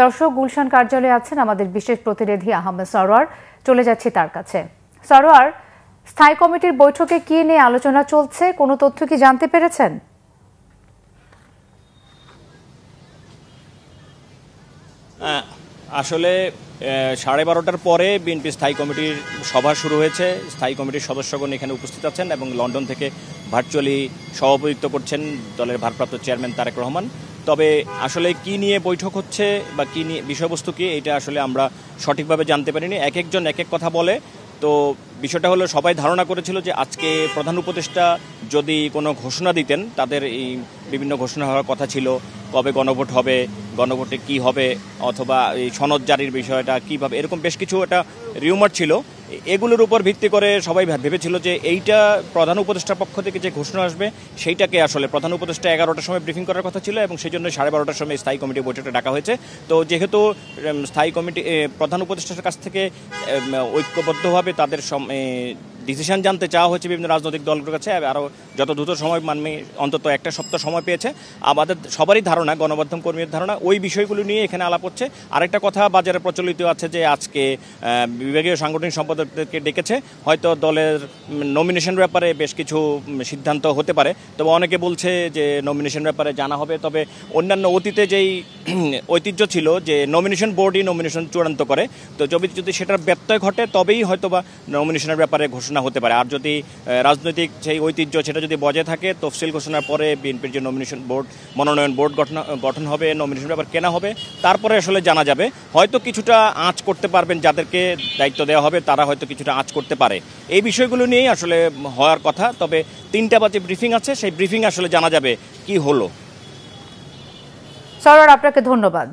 দর্শক, গুলশান কার্যালয়ে আছেন আমাদের বিশেষ প্রতিনিধি আহমেদ সরোয়ার। চলে যাচ্ছি তার কাছে। সরোয়ার, স্থায়ী কমিটির বৈঠকে কি নিয়ে আলোচনা চলছে, কোনো তথ্য কি জানতে পেরেছেন? আসলে 12:30টার পরে বিএনপি স্থায়ী কমিটির সভা শুরু হয়েছে। স্থায়ী কমিটির সদস্যগণ এখানে উপস্থিত আছেন এবং লন্ডন থেকে ভার্চুয়ালি সভাপতিত্ব করছেন দলের ভারপ্রাপ্ত চেয়ারম্যান তারেক রহমান। তবে আসলে কি নিয়ে বৈঠক হচ্ছে বা কি নিয়ে বিষয়বস্তু কি, এটা আসলে আমরা সঠিকভাবে জানতে পারিনি। এক একজন এক এক কথা বলে। তো বিষয়টা হলো, সবাই ধারণা করেছিল যে আজকে প্রধান উপদেষ্টা যদি কোনো ঘোষণা দিতেন, তাদের এই বিভিন্ন ঘোষণা হওয়ার কথা ছিল, কবে গণভোট হবে, গণভোটে কি হবে, অথবা এই সনদ জারির বিষয়টা কীভাবে, এরকম বেশ কিছু একটা রিউমার ছিল। এগুলোর উপর ভিত্তি করে সবাই ভেবেছিল যে এইটা প্রধান উপদেষ্টার পক্ষ থেকে যে ঘোষণা আসবে সেইটাকে আসলে প্রধান উপদেষ্টা 11টার সময় ব্রিফিং করার কথা ছিল এবং সেই জন্য 12:30টার সময় স্থায়ী কমিটি বৈঠকটা ডাকা হয়েছে। তো যেহেতু স্থায়ী কমিটি প্রধান উপদেষ্টার কাছ থেকে ঐক্যবদ্ধভাবে তাদের ডিসিশন জানতে চাওয়া হয়েছে বিভিন্ন রাজনৈতিক দলগুলোর কাছে, আরও যত দ্রুত সময় মানবে, অন্তত একটা সপ্তাহ সময় পেয়েছে। আমাদের সবারই ধারণা, গণমাধ্যম কর্মীর ধারণা, ওই বিষয়গুলো নিয়ে এখানে আলাপ হচ্ছে। আরেকটা কথা বাজারে প্রচলিত আছে যে আজকে বিভাগীয় সাংগঠনিক সম্পাদকদেরকে ডেকেছে, হয়তো দলের নমিনেশন ব্যাপারে বেশ কিছু সিদ্ধান্ত হতে পারে। তবে অনেকে বলছে যে নমিনেশন ব্যাপারে জানা হবে। তবে অন্যান্য অতীতে যেই ঐতিহ্য ছিল যে নমিনেশন বোর্ডই নমিনেশন চূড়ান্ত করে, তো যদি সেটার ব্যত্যয় ঘটে তবেই হয়তো বা নমিনেশনের ব্যাপারে ঘোষণা হতে পারে। আর যদি রাজনৈতিক সেই ঐতিহ্য সেটা যদি বজায় থাকে, তফসিল ঘোষণার পরে বিএনপির যে নমিনেশন বোর্ড, মনোনয়ন বোর্ড গঠন হবে, নমিনেশন ব্যাপার কেনা হবে, তারপরে আসলে জানা যাবে। হয়তো কিছুটা আঁচ করতে পারবেন, যাদেরকে দায়িত্ব দেওয়া হবে তারা হয়তো কিছুটা আঁচ করতে পারে। এই বিষয়গুলো নিয়েই আসলে হওয়ার কথা। তবে 3টা বাজে ব্রিফিং আছে, সেই ব্রিফিং আসলে জানা যাবে কি হলো। সরোয়ার, আপনাকে ধন্যবাদ।